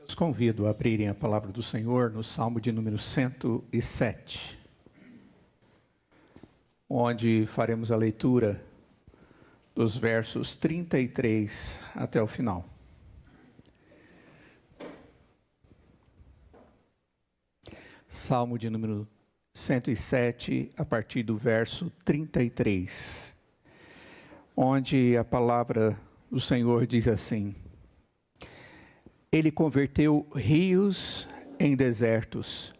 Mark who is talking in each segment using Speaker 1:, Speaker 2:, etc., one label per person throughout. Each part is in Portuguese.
Speaker 1: Os convido a abrirem a palavra do Senhor no Salmo de número 107, onde faremos a leitura dos versos 33 até o final. Salmo de número 107, a partir do verso 33, onde a palavra do Senhor diz assim: Ele converteu rios em desertos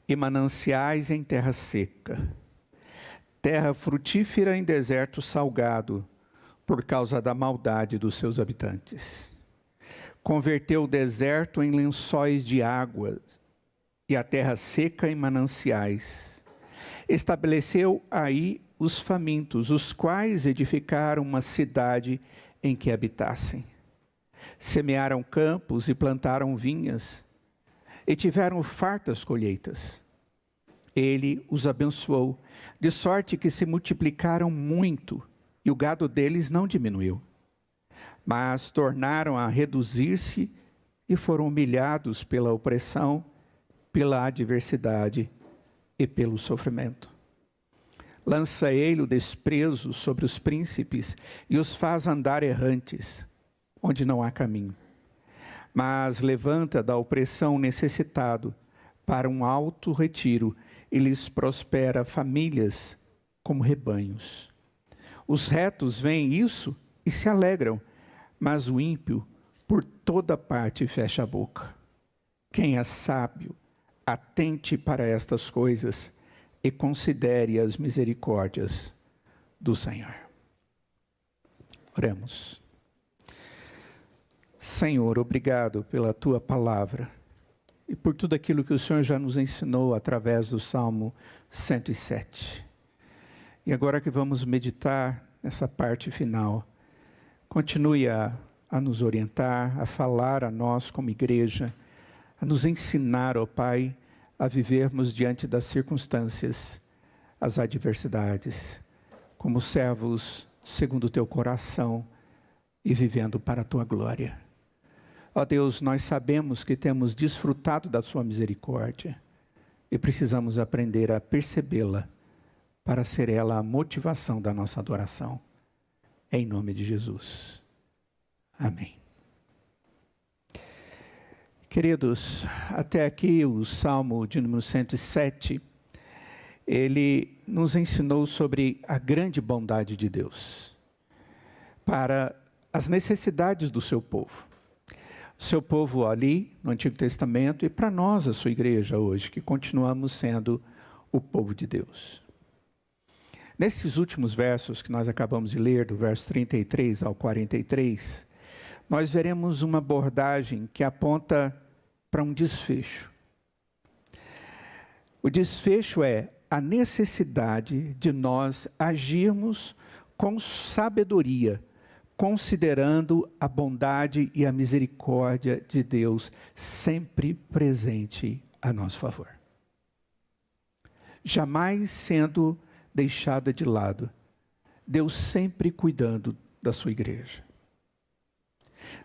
Speaker 1: e mananciais em terra seca, terra frutífera em deserto salgado, por causa da maldade dos seus habitantes. Converteu o deserto em lençóis de águas e a terra seca em mananciais. Estabeleceu aí os famintos, os quais edificaram uma cidade em que habitassem. Semearam campos e plantaram vinhas, e tiveram fartas colheitas. Ele os abençoou, de sorte que se multiplicaram muito, e o gado deles não diminuiu. Mas tornaram a reduzir-se e foram humilhados pela opressão, pela adversidade e pelo sofrimento. Lança ele o desprezo sobre os príncipes e os faz andar errantes, onde não há caminho. Mas levanta da opressão o necessitado para um alto retiro e lhes prospera famílias como rebanhos. Os retos veem isso e se alegram, mas o ímpio por toda parte fecha a boca. Quem é sábio, atente para estas coisas e considere as misericórdias do Senhor. Oremos. Senhor, obrigado pela Tua palavra e por tudo aquilo que o Senhor já nos ensinou através do Salmo 107. E agora que vamos meditar nessa parte final, continue a nos orientar, a falar a nós como igreja, a nos ensinar, ó Pai, a vivermos diante das circunstâncias, as adversidades, como servos segundo o Teu coração e vivendo para a Tua glória. Ó Deus, nós sabemos que temos desfrutado da Sua misericórdia e precisamos aprender a percebê-la para ser ela a motivação da nossa adoração. Em nome de Jesus. Amém. Queridos, até aqui o Salmo de número 107, ele nos ensinou sobre a grande bondade de Deus para as necessidades do seu povo. Seu povo ali no Antigo Testamento e para nós, a sua igreja hoje, que continuamos sendo o povo de Deus. Nesses últimos versos que nós acabamos de ler, do verso 33 ao 43, nós veremos uma abordagem que aponta para um desfecho. O desfecho é a necessidade de nós agirmos com sabedoria, considerando a bondade e a misericórdia de Deus sempre presente a nosso favor. Jamais sendo deixada de lado, Deus sempre cuidando da sua igreja.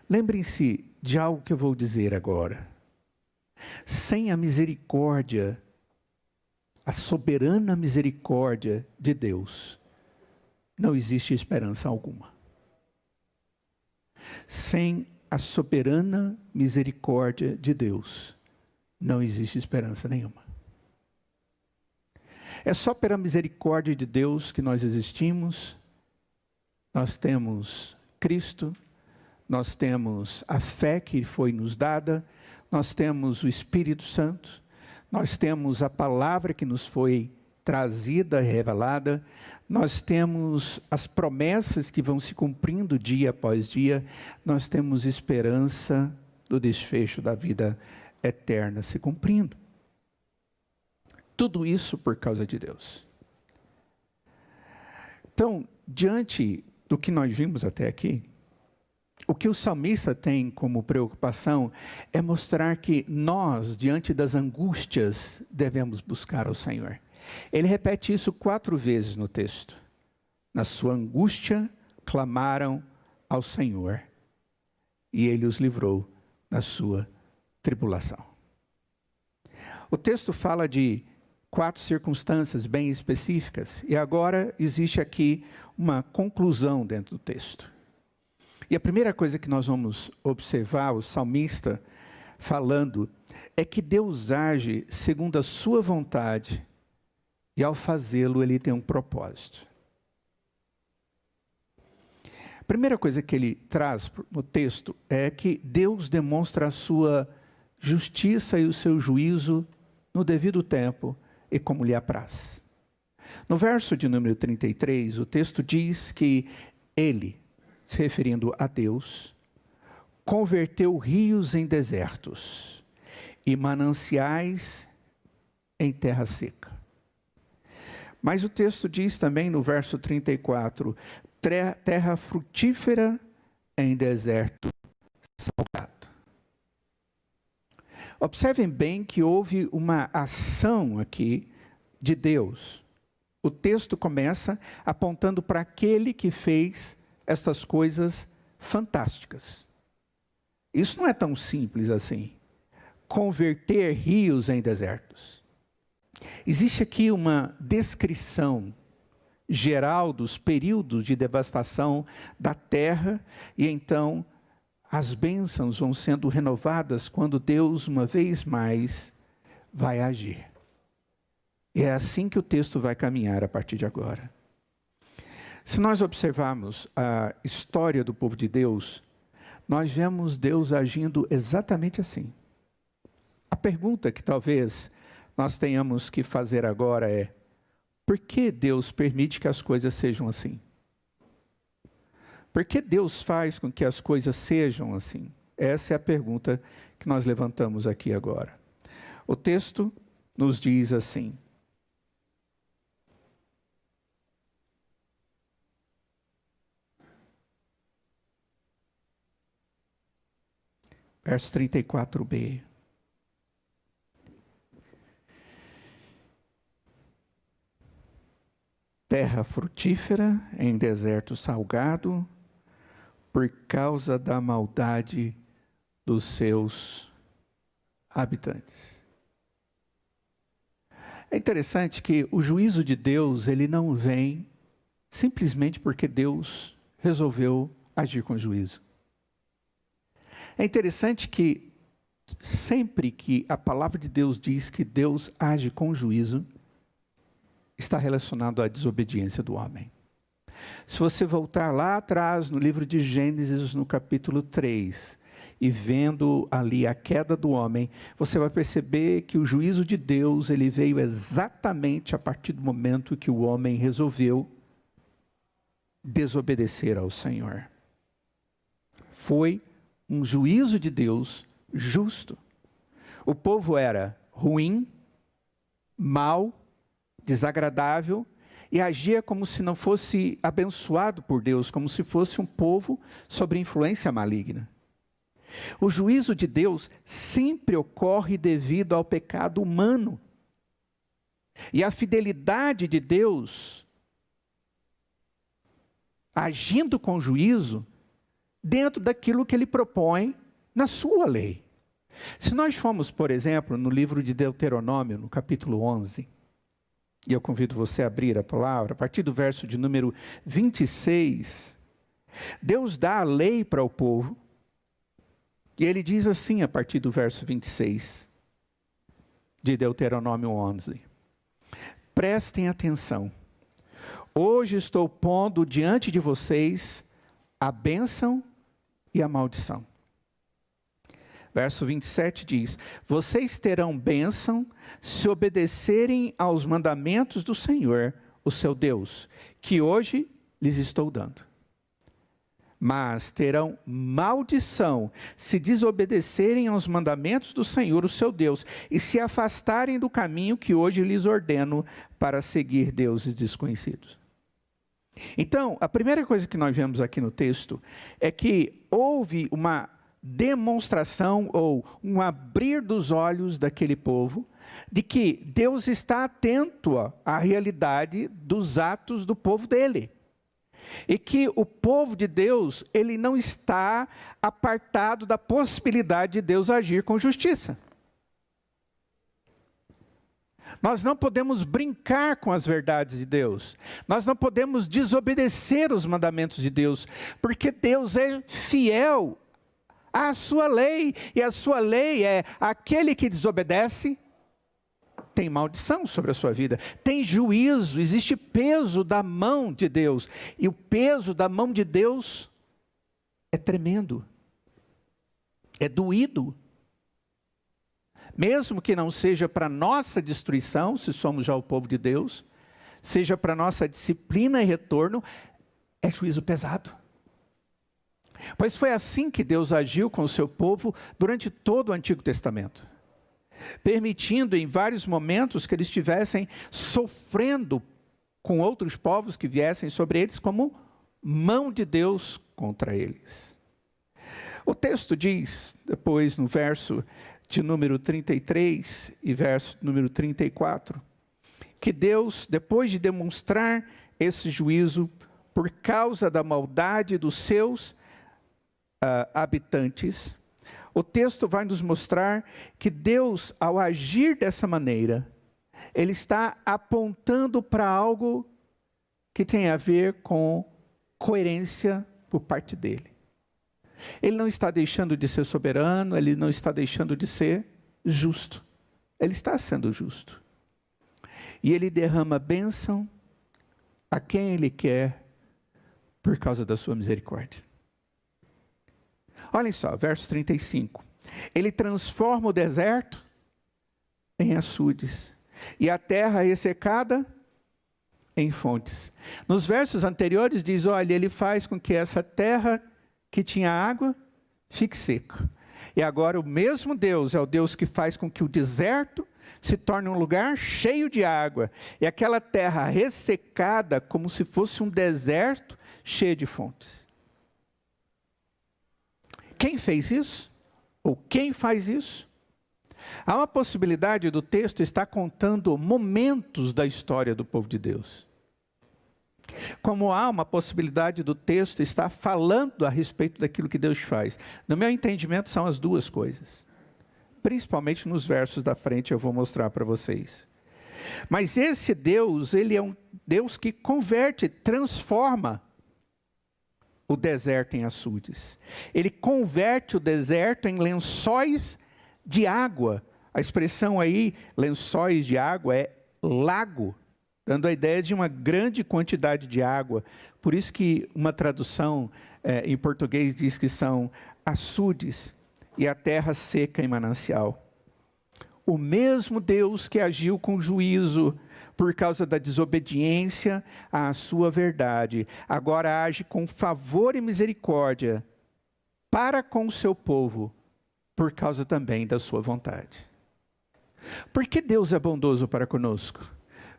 Speaker 1: Lembrem-se de algo que eu vou dizer agora. Sem a misericórdia, a soberana misericórdia de Deus, não existe esperança alguma. Sem a soberana misericórdia de Deus, não existe esperança nenhuma. É só pela misericórdia de Deus que nós existimos. Nós temos Cristo, nós temos a fé que foi nos dada, nós temos o Espírito Santo, nós temos a palavra que nos foi trazida, revelada, nós temos as promessas que vão se cumprindo dia após dia, nós temos esperança do desfecho da vida eterna se cumprindo. Tudo isso por causa de Deus. Então, diante do que nós vimos até aqui, o que o salmista tem como preocupação é mostrar que nós, diante das angústias, devemos buscar ao Senhor. Ele repete isso 4 vezes no texto. Na sua angústia, clamaram ao Senhor, e Ele os livrou da sua tribulação. O texto fala de 4 circunstâncias bem específicas, e agora existe aqui uma conclusão dentro do texto. E a primeira coisa que nós vamos observar, o salmista falando, é que Deus age segundo a sua vontade, e ao fazê-lo, ele tem um propósito. A primeira coisa que ele traz no texto é que Deus demonstra a sua justiça e o seu juízo no devido tempo e como lhe apraz. No verso de número 33, o texto diz que ele, se referindo a Deus, converteu rios em desertos e mananciais em terra seca. Mas o texto diz também no verso 34, terra frutífera em deserto salgado. Observem bem que houve uma ação aqui de Deus. O texto começa apontando para aquele que fez estas coisas fantásticas. Isso não é tão simples assim. Converter rios em desertos. Existe aqui uma descrição geral dos períodos de devastação da terra, e então as bênçãos vão sendo renovadas quando Deus, uma vez mais, vai agir. E é assim que o texto vai caminhar a partir de agora. Se nós observarmos a história do povo de Deus, nós vemos Deus agindo exatamente assim. A pergunta que talvez nós tenhamos que fazer agora é: por que Deus permite que as coisas sejam assim? Por que Deus faz com que as coisas sejam assim? Essa é a pergunta que nós levantamos aqui agora. O texto nos diz assim: verso 34b. Terra frutífera em deserto salgado, por causa da maldade dos seus habitantes. É interessante que o juízo de Deus, ele não vem simplesmente porque Deus resolveu agir com juízo. É interessante que sempre que a palavra de Deus diz que Deus age com juízo, está relacionado à desobediência do homem. Se você voltar lá atrás no livro de Gênesis, no capítulo 3, e vendo ali a queda do homem, você vai perceber que o juízo de Deus, ele veio exatamente a partir do momento que o homem resolveu desobedecer ao Senhor. Foi um juízo de Deus justo. O povo era ruim, mau, desagradável, e agia como se não fosse abençoado por Deus, como se fosse um povo sob influência maligna. O juízo de Deus sempre ocorre devido ao pecado humano. E a fidelidade de Deus, agindo com juízo, dentro daquilo que Ele propõe na sua lei. Se nós formos, por exemplo, no livro de Deuteronômio, no capítulo 11, e eu convido você a abrir a palavra, a partir do verso de número 26, Deus dá a lei para o povo, e Ele diz assim a partir do verso 26, de Deuteronômio 11, prestem atenção, hoje estou pondo diante de vocês a bênção e a maldição. Verso 27 diz: vocês terão bênção se obedecerem aos mandamentos do Senhor, o seu Deus, que hoje lhes estou dando. Mas terão maldição se desobedecerem aos mandamentos do Senhor, o seu Deus, e se afastarem do caminho que hoje lhes ordeno para seguir deuses desconhecidos. Então, a primeira coisa que nós vemos aqui no texto é que houve uma demonstração ou um abrir dos olhos daquele povo de que Deus está atento à realidade dos atos do povo dele. e que o povo de Deus, ele não está apartado da possibilidade de Deus agir com justiça. Nós não podemos brincar com as verdades de Deus. Nós não podemos desobedecer os mandamentos de Deus, porque Deus é fiel à sua lei, e a sua lei é: aquele que desobedece tem maldição sobre a sua vida, tem juízo, existe peso da mão de Deus, e o peso da mão de Deus é tremendo, é doído. Mesmo que não seja para nossa destruição, se somos já o povo de Deus, seja para nossa disciplina e retorno, é juízo pesado. Pois foi assim que Deus agiu com o seu povo durante todo o Antigo Testamento, permitindo em vários momentos que eles estivessem sofrendo com outros povos que viessem sobre eles como mão de Deus contra eles. O texto diz, depois no verso de número 33 e verso número 34, que Deus, depois de demonstrar esse juízo por causa da maldade dos seus habitantes, o texto vai nos mostrar que Deus, ao agir dessa maneira, Ele está apontando para algo que tem a ver com coerência por parte dEle. Ele não está deixando de ser soberano, Ele não está deixando de ser justo. Ele está sendo justo. E Ele derrama bênção a quem Ele quer por causa da sua misericórdia. Olhem só, verso 35. Ele transforma o deserto em açudes, e a terra ressecada em fontes. Nos versos anteriores diz, olha, Ele faz com que essa terra que tinha água fique seca. E agora o mesmo Deus é o Deus que faz com que o deserto se torne um lugar cheio de água, e aquela terra ressecada como se fosse um deserto cheio de fontes. Quem fez isso? Ou quem faz isso? Há uma possibilidade do texto estar contando momentos da história do povo de Deus. Como há uma possibilidade do texto estar falando a respeito daquilo que Deus faz. No meu entendimento, são as duas coisas. Principalmente nos versos da frente eu vou mostrar para vocês. Mas esse Deus, Ele é um Deus que converte, transforma o deserto em açudes. Ele converte o deserto em lençóis de água. A expressão aí, lençóis de água, é lago, dando a ideia de uma grande quantidade de água. Por isso que uma tradução em português diz que são açudes e a terra seca em manancial. O mesmo Deus que agiu com juízo por causa da desobediência à sua verdade, agora age com favor e misericórdia para com o seu povo, por causa também da sua vontade. Por que Deus é bondoso para conosco?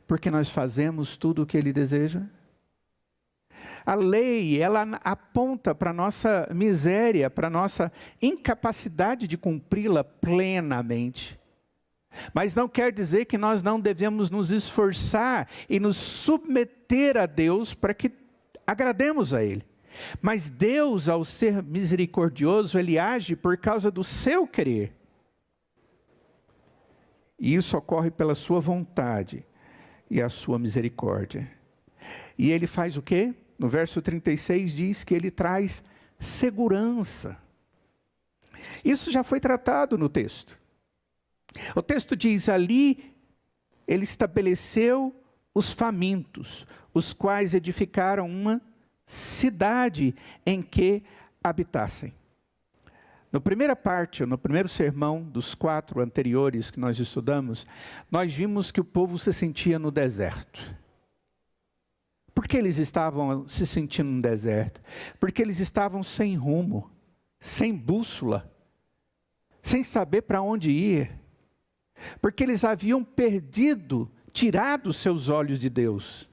Speaker 1: Porque nós fazemos tudo o que Ele deseja. A lei, ela aponta para a nossa miséria, para a nossa incapacidade de cumpri-la plenamente. Mas não quer dizer que nós não devemos nos esforçar e nos submeter a Deus para que agrademos a Ele. Mas Deus, ao ser misericordioso, Ele age por causa do seu querer. E isso ocorre pela sua vontade e a sua misericórdia. E Ele faz o quê? No verso 36 diz que Ele traz segurança. Isso já foi tratado no texto. O texto diz, ali Ele estabeleceu os famintos, os quais edificaram uma cidade em que habitassem. Na primeira parte, no primeiro sermão dos 4 anteriores que nós estudamos, nós vimos que o povo se sentia no deserto. Por que eles estavam se sentindo no deserto? Porque eles estavam sem rumo, sem bússola, sem saber para onde ir. Porque eles haviam tirado seus olhos de Deus.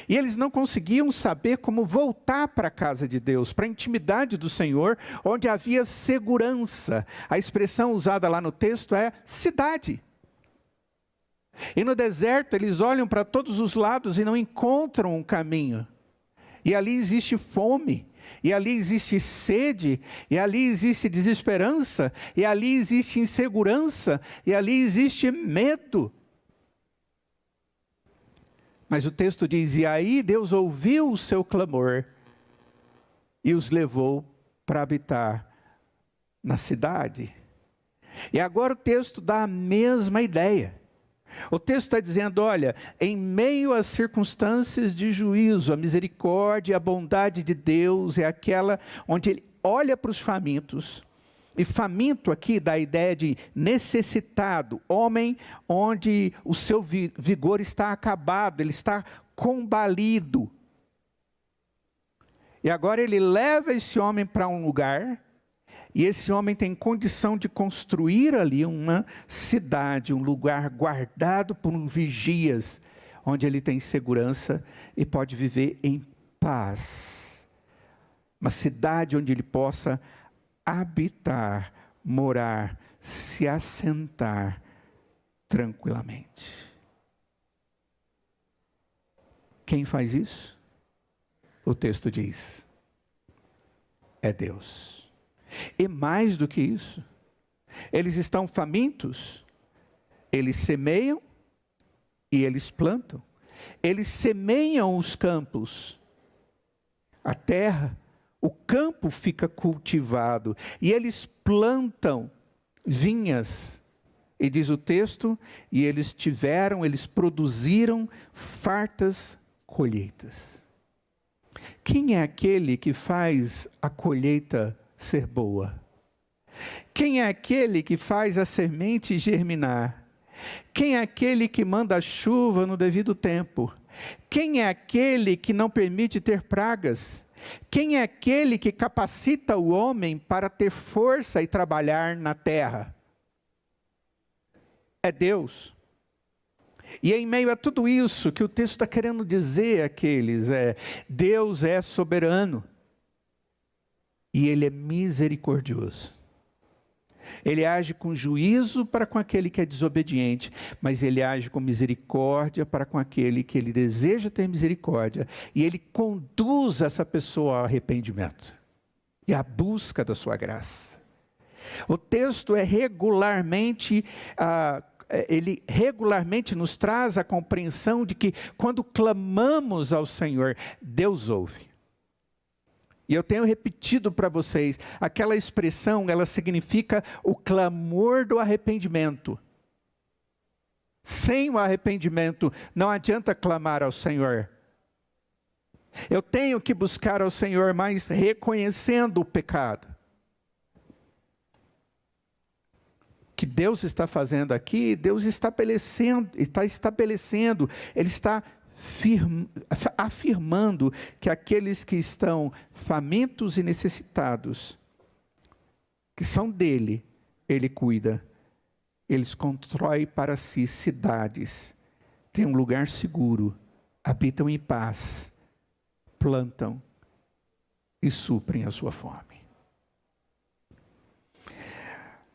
Speaker 1: E eles não conseguiam saber como voltar para a casa de Deus, para a intimidade do Senhor, onde havia segurança. A expressão usada lá no texto é cidade. E no deserto eles olham para todos os lados e não encontram um caminho. e ali existe fome, e ali existe sede, e ali existe desesperança, e ali existe insegurança, e ali existe medo. Mas o texto diz, e aí Deus ouviu o seu clamor, e os levou para habitar na cidade. E agora o texto dá a mesma ideia. O texto está dizendo, olha, em meio às circunstâncias de juízo, a misericórdia e a bondade de Deus é aquela onde Ele olha para os famintos. E faminto aqui dá a ideia de necessitado, homem onde o seu vigor está acabado, ele está combalido. E agora Ele leva esse homem para um lugar, e esse homem tem condição de construir ali uma cidade, um lugar guardado por vigias, onde ele tem segurança e pode viver em paz. Uma cidade onde ele possa habitar, morar, se assentar tranquilamente. Quem faz isso? O texto diz, é Deus. E mais do que isso, eles estão famintos, eles semeiam e eles plantam. Eles semeiam os campos, a terra, o campo fica cultivado, e eles plantam vinhas. E diz o texto, e eles produziram fartas colheitas. Quem é aquele que faz a colheita ser boa? Quem é aquele que faz a semente germinar? Quem é aquele que manda a chuva no devido tempo? Quem é aquele que não permite ter pragas? Quem é aquele que capacita o homem para ter força e trabalhar na terra? É Deus. E em meio a tudo isso que o texto está querendo dizer àqueles, Deus é soberano. E Ele é misericordioso. Ele age com juízo para com aquele que é desobediente, mas Ele age com misericórdia para com aquele que Ele deseja ter misericórdia. E Ele conduz essa pessoa ao arrependimento e à busca da sua graça. O texto ele regularmente nos traz a compreensão de que quando clamamos ao Senhor, Deus ouve. E eu tenho repetido para vocês, aquela expressão, ela significa o clamor do arrependimento. Sem o arrependimento, não adianta clamar ao Senhor. Eu tenho que buscar ao Senhor, mas reconhecendo o pecado. Que Deus está fazendo aqui, Deus está estabelecendo, Ele está afirmando que aqueles que estão famintos e necessitados, que são dele, Ele cuida. Eles constroem para si cidades, têm um lugar seguro, habitam em paz, plantam e suprem a sua fome.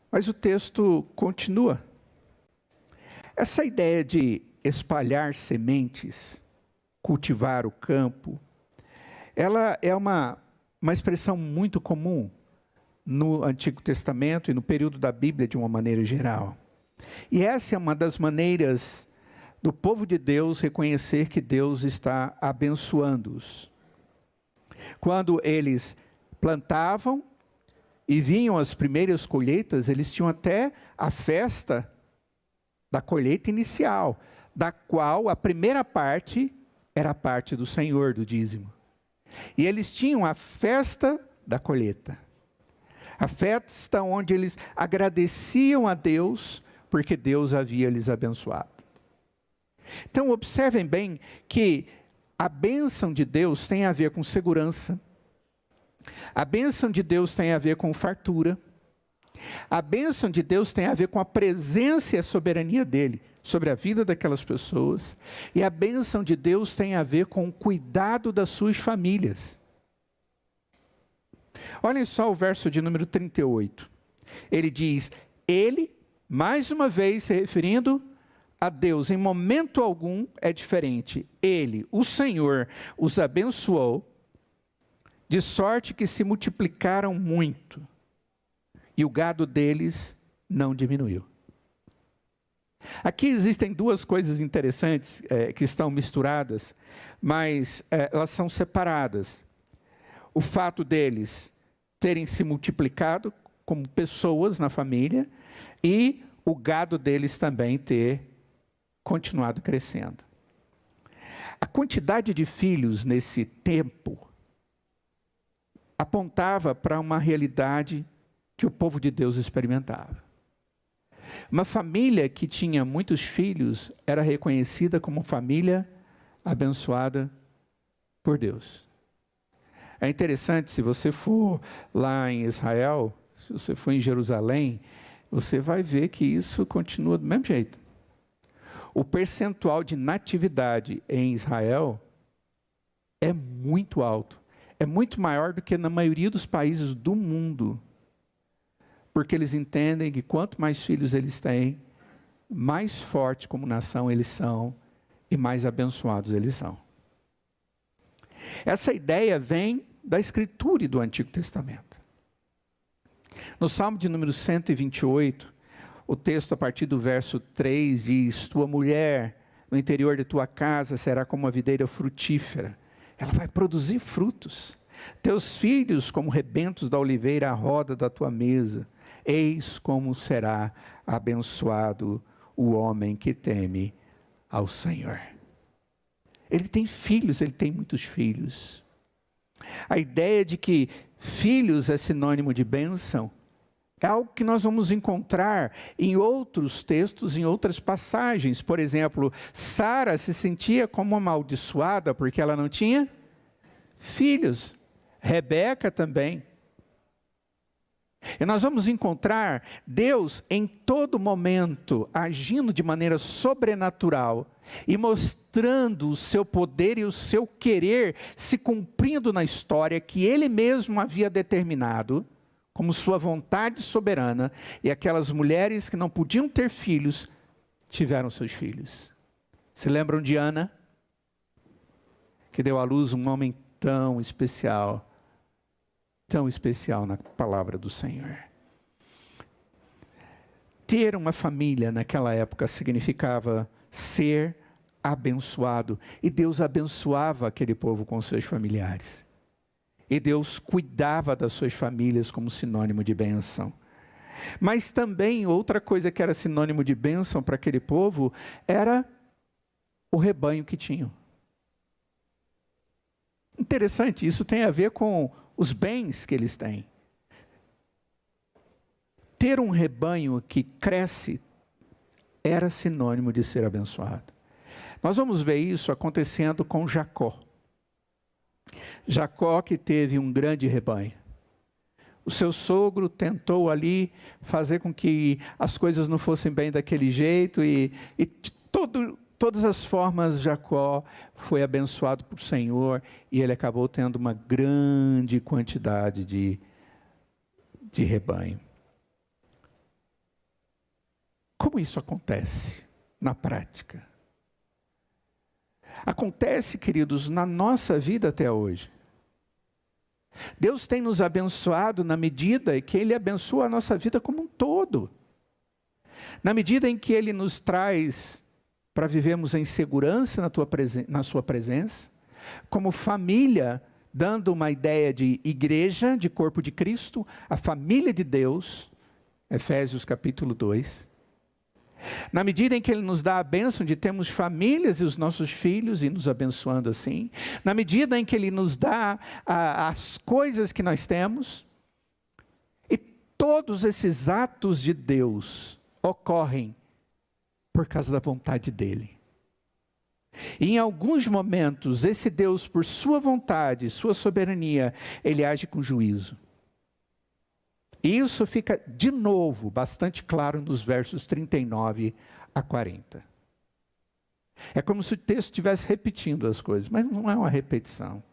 Speaker 1: Mas o texto continua. Essa ideia de espalhar sementes, cultivar o campo, ela é uma expressão muito comum no Antigo Testamento e no período da Bíblia de uma maneira geral. E essa é uma das maneiras do povo de Deus reconhecer que Deus está abençoando-os. Quando eles plantavam e vinham as primeiras colheitas, eles tinham até a festa da colheita inicial, da qual a primeira parte era a parte do Senhor, do dízimo. E eles tinham a festa da colheita. A festa onde eles agradeciam a Deus, porque Deus havia lhes abençoado. Então observem bem que a bênção de Deus tem a ver com segurança. A bênção de Deus tem a ver com fartura. A bênção de Deus tem a ver com a presença e a soberania dele sobre a vida daquelas pessoas. E a bênção de Deus tem a ver com o cuidado das suas famílias. Olhem só o verso de número 38. Ele diz, ele, mais uma vez se referindo a Deus, em momento algum é diferente. Ele, o Senhor, os abençoou de sorte que se multiplicaram muito, e o gado deles não diminuiu. Aqui existem duas coisas interessantes que estão misturadas, mas elas são separadas. O fato deles terem se multiplicado como pessoas na família e o gado deles também ter continuado crescendo. A quantidade de filhos nesse tempo apontava para uma realidade que o povo de Deus experimentava. Uma família que tinha muitos filhos era reconhecida como família abençoada por Deus. É interessante, se você for lá em Israel, se você for em Jerusalém, você vai ver que isso continua do mesmo jeito. O percentual de natividade em Israel é muito alto. É muito maior do que na maioria dos países do mundo. Porque eles entendem que quanto mais filhos eles têm, mais forte como nação eles são e mais abençoados eles são. Essa ideia vem da Escritura e do Antigo Testamento. No Salmo de número 128, o texto a partir do verso 3 diz: tua mulher no interior de tua casa será como uma videira frutífera. Ela vai produzir frutos. Teus filhos como rebentos da oliveira à roda da tua mesa. Eis como será abençoado o homem que teme ao Senhor. Ele tem filhos, ele tem muitos filhos. A ideia de que filhos é sinônimo de bênção é algo que nós vamos encontrar em outros textos, em outras passagens. Por exemplo, Sara se sentia como amaldiçoada porque ela não tinha filhos. Rebeca também. E nós vamos encontrar Deus em todo momento agindo de maneira sobrenatural e mostrando o seu poder e o seu querer se cumprindo na história que Ele mesmo havia determinado como sua vontade soberana, e aquelas mulheres que não podiam ter filhos, tiveram seus filhos. Se lembram de Ana? Que deu à luz um homem tão especial na palavra do Senhor. Ter uma família naquela época significava ser abençoado, e Deus abençoava aquele povo com seus familiares. E Deus cuidava das suas famílias como sinônimo de bênção. Mas também outra coisa que era sinônimo de bênção para aquele povo era o rebanho que tinham. Interessante, isso tem a ver com os bens que eles têm. Ter um rebanho que cresce era sinônimo de ser abençoado. Nós vamos ver isso acontecendo com Jacó. Jacó que teve um grande rebanho. O seu sogro tentou ali fazer com que as coisas não fossem bem daquele jeito e de todas as formas Jacó foi abençoado por Senhor e ele acabou tendo uma grande quantidade de rebanho. Como isso acontece na prática? Acontece, queridos, na nossa vida até hoje. Deus tem nos abençoado na medida que Ele abençoa a nossa vida como um todo. Na medida em que Ele nos traz para vivermos em segurança na sua presença, como família, dando uma ideia de igreja, de corpo de Cristo, a família de Deus, Efésios capítulo 2. Na medida em que Ele nos dá a bênção de termos famílias e os nossos filhos e nos abençoando assim, na medida em que Ele nos dá as coisas que nós temos, e todos esses atos de Deus ocorrem por causa da vontade dEle. E em alguns momentos, esse Deus, por sua vontade, sua soberania, Ele age com juízo. Isso fica, de novo, bastante claro nos versos 39 a 40. É como se o texto estivesse repetindo as coisas, mas não é uma repetição.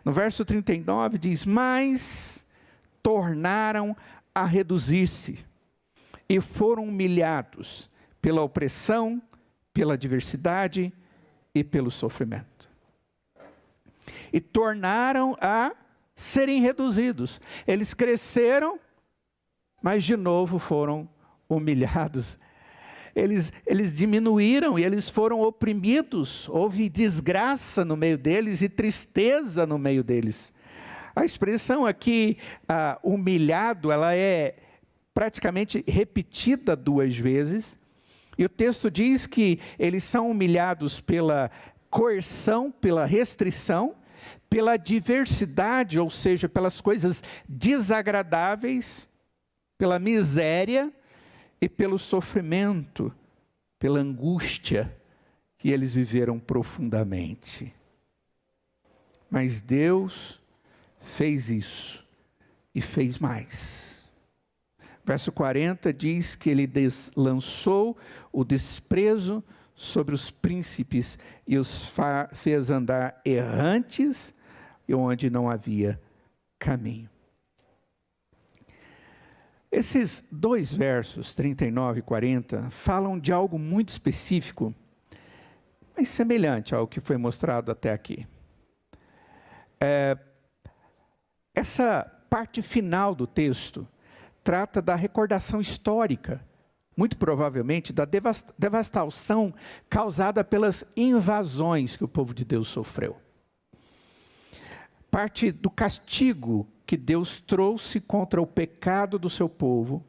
Speaker 1: No verso 39 diz: mas tornaram a reduzir-se e foram humilhados pela opressão, pela adversidade e pelo sofrimento. E tornaram a serem reduzidos. Eles cresceram, mas de novo foram humilhados. Eles diminuíram e eles foram oprimidos. Houve desgraça no meio deles e tristeza no meio deles. A expressão aqui, humilhado, ela é praticamente repetida 2 vezes. E o texto diz que eles são humilhados pela coerção, pela restrição, pela adversidade, ou seja, pelas coisas desagradáveis, pela miséria e pelo sofrimento, pela angústia que eles viveram profundamente. Mas Deus fez isso e fez mais. Verso 40 diz que ele lançou o desprezo sobre os príncipes e os fez andar errantes e onde não havia caminho. Esses 2 versos, 39 e 40, falam de algo muito específico, mas semelhante ao que foi mostrado até aqui. Essa parte final do texto trata da recordação histórica, muito provavelmente da devastação causada pelas invasões que o povo de Deus sofreu. Parte do castigo que Deus trouxe contra o pecado do seu povo,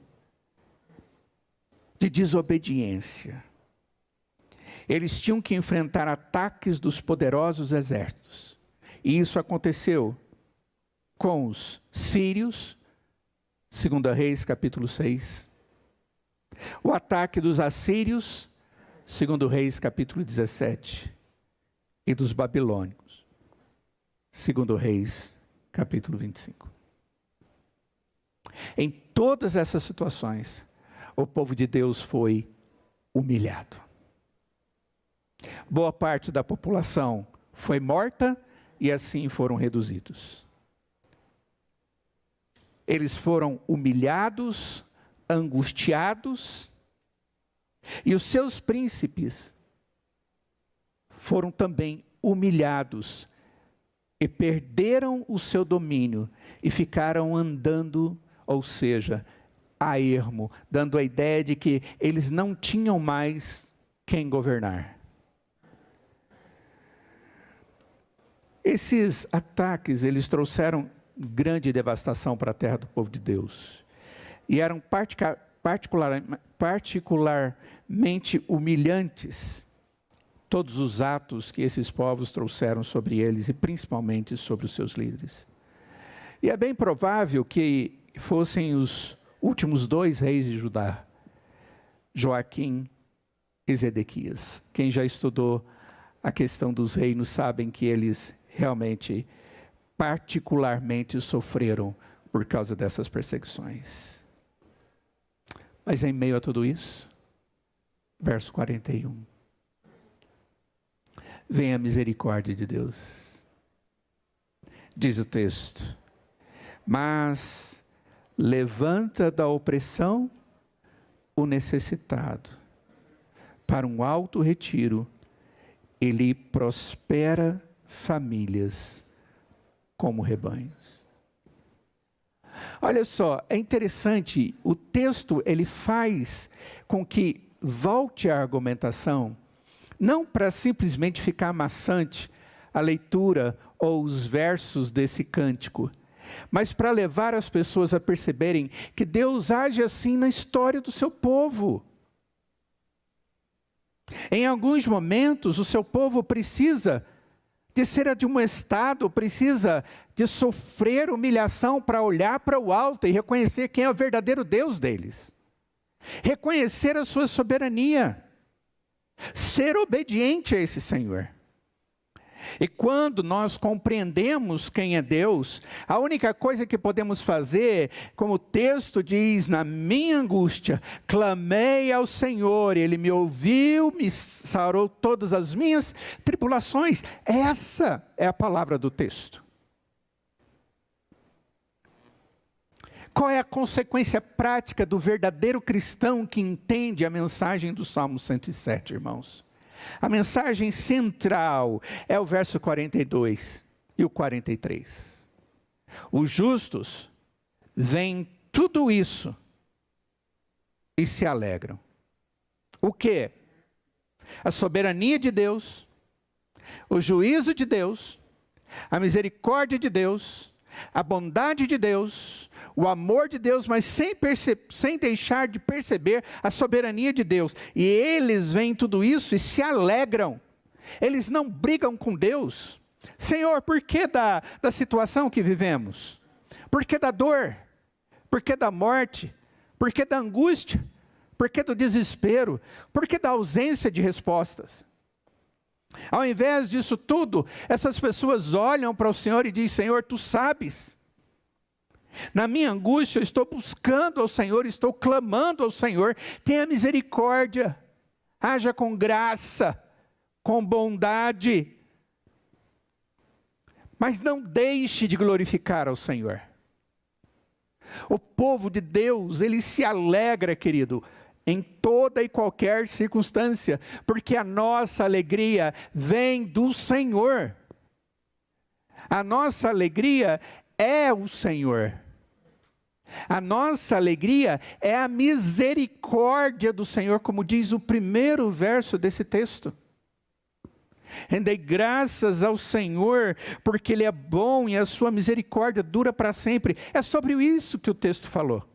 Speaker 1: de desobediência. Eles tinham que enfrentar ataques dos poderosos exércitos. E isso aconteceu com os sírios, 2 Reis, capítulo 6. O ataque dos assírios, 2 Reis, capítulo 17. E dos babilônicos, 2 Reis, capítulo 25. Em todas essas situações, o povo de Deus foi humilhado. Boa parte da população foi morta e assim foram reduzidos. Eles foram humilhados, angustiados, e os seus príncipes foram também humilhados e perderam o seu domínio e ficaram andando, ou seja, a ermo, dando a ideia de que eles não tinham mais quem governar. Esses ataques, eles trouxeram grande devastação para a terra do povo de Deus. E eram particularmente humilhantes todos os atos que esses povos trouxeram sobre eles, e principalmente sobre os seus líderes. E é bem provável que fossem os últimos 2 reis de Judá, Joaquim e Zedequias. Quem já estudou a questão dos reinos sabem que eles realmente, particularmente sofreram por causa dessas perseguições. Mas em meio a tudo isso, verso 41, vem a misericórdia de Deus. Diz o texto: mas levanta da opressão o necessitado para um alto retiro, ele prospera famílias como rebanhos. Olha só, é interessante, o texto ele faz com que volte a argumentação, não para simplesmente ficar maçante a leitura ou os versos desse cântico, mas para levar as pessoas a perceberem que Deus age assim na história do seu povo. Em alguns momentos, o seu povo precisa de ser admoestado, precisa de sofrer humilhação para olhar para o alto e reconhecer quem é o verdadeiro Deus deles. Reconhecer a sua soberania. Ser obediente a esse Senhor. E quando nós compreendemos quem é Deus, a única coisa que podemos fazer, como o texto diz, na minha angústia, clamei ao Senhor, Ele me ouviu, me sarou todas as minhas tribulações. Essa é a palavra do texto. Qual é a consequência prática do verdadeiro cristão que entende a mensagem do Salmo 107, irmãos? A mensagem central é o verso 42 e o 43. Os justos veem tudo isso e se alegram. O quê? A soberania de Deus, o juízo de Deus, a misericórdia de Deus, a bondade de Deus, o amor de Deus, mas sem deixar de perceber a soberania de Deus. E eles veem tudo isso e se alegram. Eles não brigam com Deus. Senhor, por que da situação que vivemos? Por que da dor? Por que da morte? Por que da angústia? Por que do desespero? Por que da ausência de respostas? Ao invés disso tudo, essas pessoas olham para o Senhor e dizem: Senhor, Tu sabes. Na minha angústia, eu estou buscando ao Senhor, estou clamando ao Senhor. Tenha misericórdia, haja com graça, com bondade. Mas não deixe de glorificar ao Senhor. O povo de Deus, ele se alegra, querido, em toda e qualquer circunstância, porque a nossa alegria vem do Senhor. A nossa alegria é o Senhor. A nossa alegria é a misericórdia do Senhor, como diz o primeiro verso desse texto. Rendei graças ao Senhor, porque Ele é bom e a sua misericórdia dura para sempre. É sobre isso que o texto falou.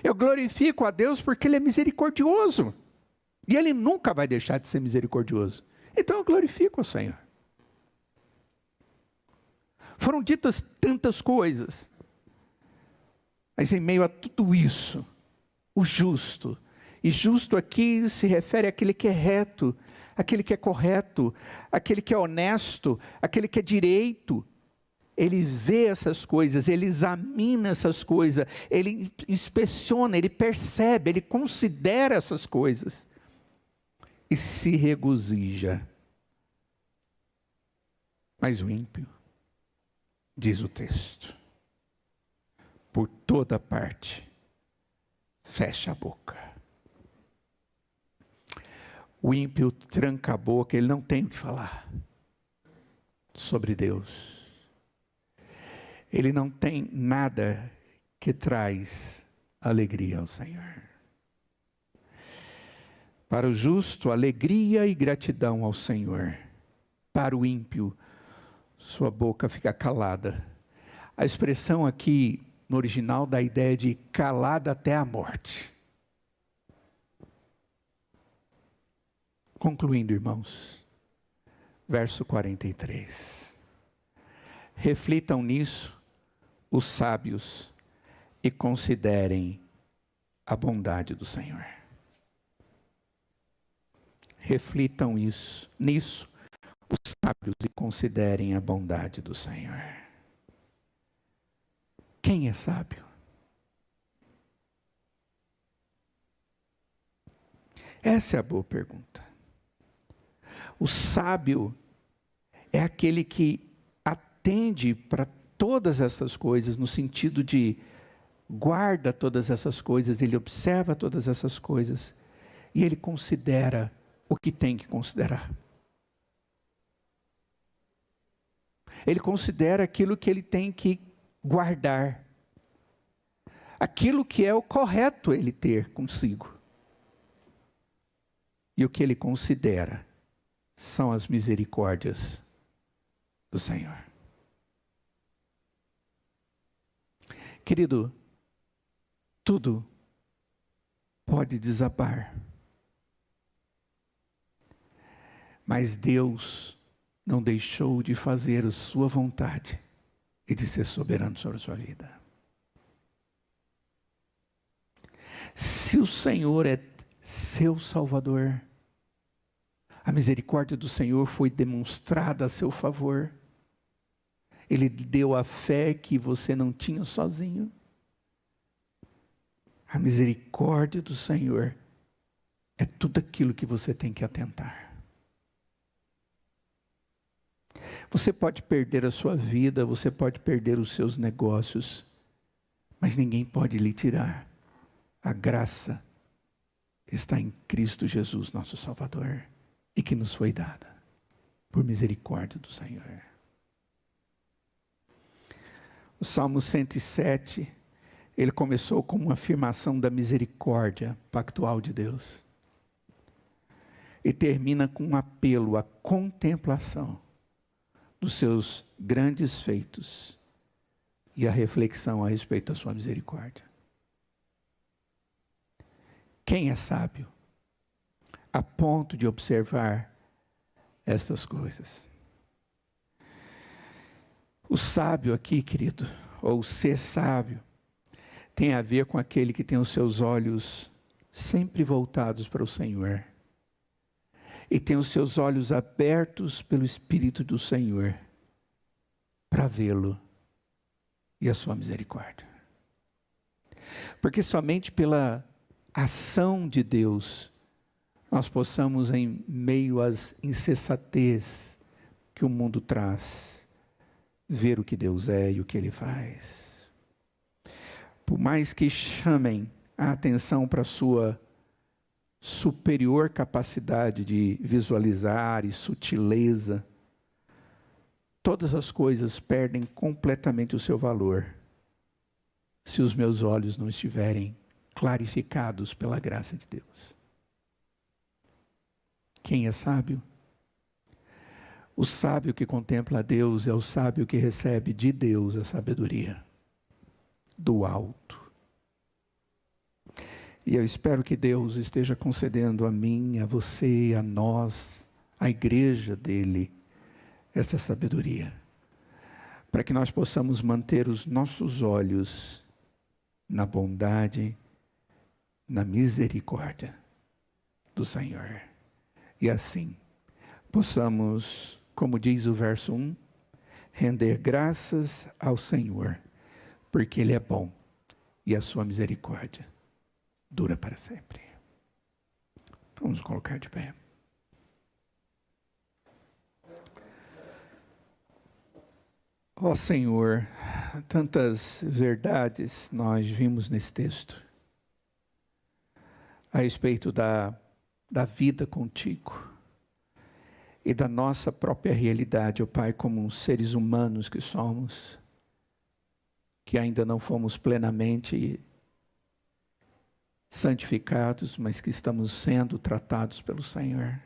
Speaker 1: Eu glorifico a Deus porque Ele é misericordioso. E Ele nunca vai deixar de ser misericordioso. Então eu glorifico o Senhor. Foram ditas tantas coisas. Mas em meio a tudo isso, o justo. E justo aqui se refere àquele que é reto, aquele que é correto, aquele que é honesto, aquele que é direito. Ele vê essas coisas, ele examina essas coisas, ele inspeciona, ele percebe, ele considera essas coisas e se regozija. Mas o ímpio, diz o texto, por toda parte, fecha a boca. O ímpio tranca a boca, ele não tem o que falar sobre Deus. Ele não tem nada que traz alegria ao Senhor. Para o justo, alegria e gratidão ao Senhor. Para o ímpio, sua boca fica calada. A expressão aqui, no original, dá a ideia de calada até a morte. Concluindo, irmãos, verso 43. Reflitam nisso os sábios e considerem a bondade do Senhor. Reflitam nisso os sábios e considerem a bondade do Senhor. Quem é sábio? Essa é a boa pergunta. O sábio é aquele que atende para todas essas coisas, no sentido de guarda todas essas coisas, ele observa todas essas coisas, e ele considera o que tem que considerar. Ele considera aquilo que ele tem que guardar, aquilo que é o correto ele ter consigo. E o que ele considera são as misericórdias do Senhor. Querido, tudo pode desabar, mas Deus não deixou de fazer a sua vontade e de ser soberano sobre a sua vida. Se o Senhor é seu Salvador, a misericórdia do Senhor foi demonstrada a seu favor. Ele deu a fé que você não tinha sozinho. A misericórdia do Senhor é tudo aquilo que você tem que atentar. Você pode perder a sua vida, você pode perder os seus negócios, mas ninguém pode lhe tirar a graça que está em Cristo Jesus, nosso Salvador, e que nos foi dada por misericórdia do Senhor. O Salmo 107, ele começou com uma afirmação da misericórdia pactual de Deus. E termina com um apelo à contemplação dos seus grandes feitos e a reflexão a respeito da sua misericórdia. Quem é sábio a ponto de observar estas coisas? O sábio aqui, querido, ou ser sábio, tem a ver com aquele que tem os seus olhos sempre voltados para o Senhor. E tem os seus olhos abertos pelo Espírito do Senhor para vê-lo e a sua misericórdia. Porque somente pela ação de Deus nós possamos, em meio às insensatez que o mundo traz, ver o que Deus é e o que Ele faz. Por mais que chamem a atenção para a sua superior capacidade de visualizar e sutileza, todas as coisas perdem completamente o seu valor se os meus olhos não estiverem clarificados pela graça de Deus. Quem é sábio? O sábio que contempla a Deus é o sábio que recebe de Deus a sabedoria do alto. E eu espero que Deus esteja concedendo a mim, a você, a nós, a igreja dele, essa sabedoria, para que nós possamos manter os nossos olhos na bondade, na misericórdia do Senhor. E assim, possamos, como diz o verso 1, render graças ao Senhor, porque Ele é bom e a sua misericórdia dura para sempre. Vamos colocar de pé. Ó Senhor, tantas verdades nós vimos nesse texto a respeito da vida contigo e da nossa própria realidade, ó Pai, como seres humanos que somos, que ainda não fomos plenamente santificados, mas que estamos sendo tratados pelo Senhor.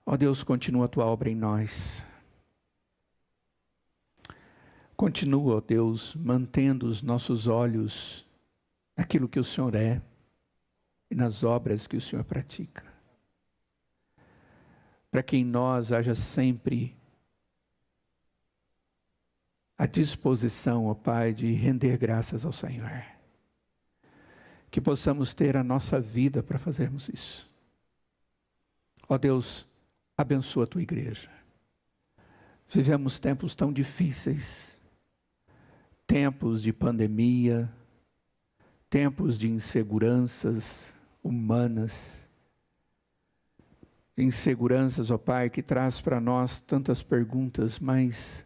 Speaker 1: Ó Deus, continua a tua obra em nós. Continua, ó Deus, mantendo os nossos olhos naquilo que o Senhor é e nas obras que o Senhor pratica. Para que em nós haja sempre a disposição, ó Pai, de render graças ao Senhor. Que possamos ter a nossa vida para fazermos isso. Ó Deus, abençoa a tua igreja. Vivemos tempos tão difíceis, tempos de pandemia, tempos de inseguranças humanas, inseguranças, ó Pai, que traz para nós tantas perguntas, mas,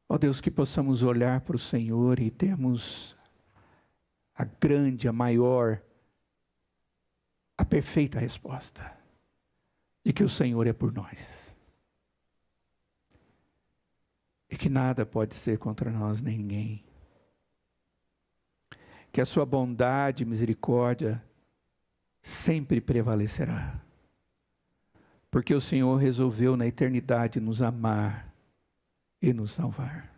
Speaker 1: ó Deus, que possamos olhar para o Senhor e termos a grande, a maior, a perfeita resposta de que o Senhor é por nós. E que nada pode ser contra nós, nem ninguém. Que a sua bondade e misericórdia sempre prevalecerá. Porque o Senhor resolveu na eternidade nos amar e nos salvar.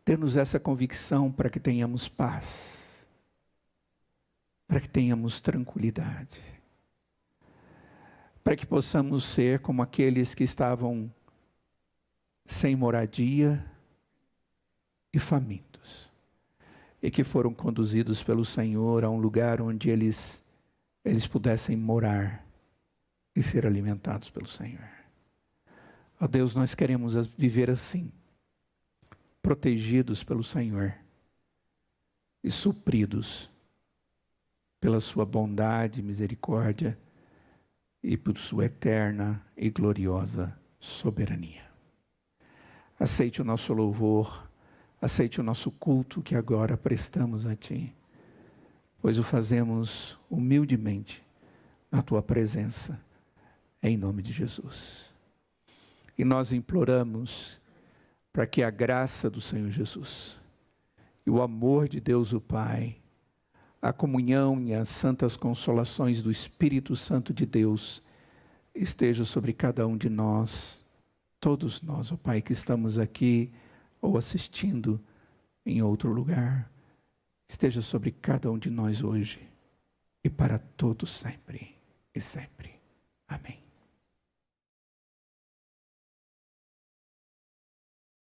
Speaker 1: Dê-nos essa convicção para que tenhamos paz, para que tenhamos tranquilidade, para que possamos ser como aqueles que estavam sem moradia e famintos, e que foram conduzidos pelo Senhor a um lugar onde eles pudessem morar e ser alimentados pelo Senhor. Ó Deus, nós queremos viver assim, protegidos pelo Senhor e supridos pela sua bondade e misericórdia e por sua eterna e gloriosa soberania. Aceite o nosso louvor, aceite o nosso culto que agora prestamos a Ti, pois o fazemos humildemente na Tua presença, em nome de Jesus. E nós imploramos para que a graça do Senhor Jesus e o amor de Deus o Pai, a comunhão e as santas consolações do Espírito Santo de Deus esteja sobre cada um de nós, todos nós, ó Pai, que estamos aqui ou assistindo em outro lugar, esteja sobre cada um de nós hoje e para todos sempre e sempre. Amém.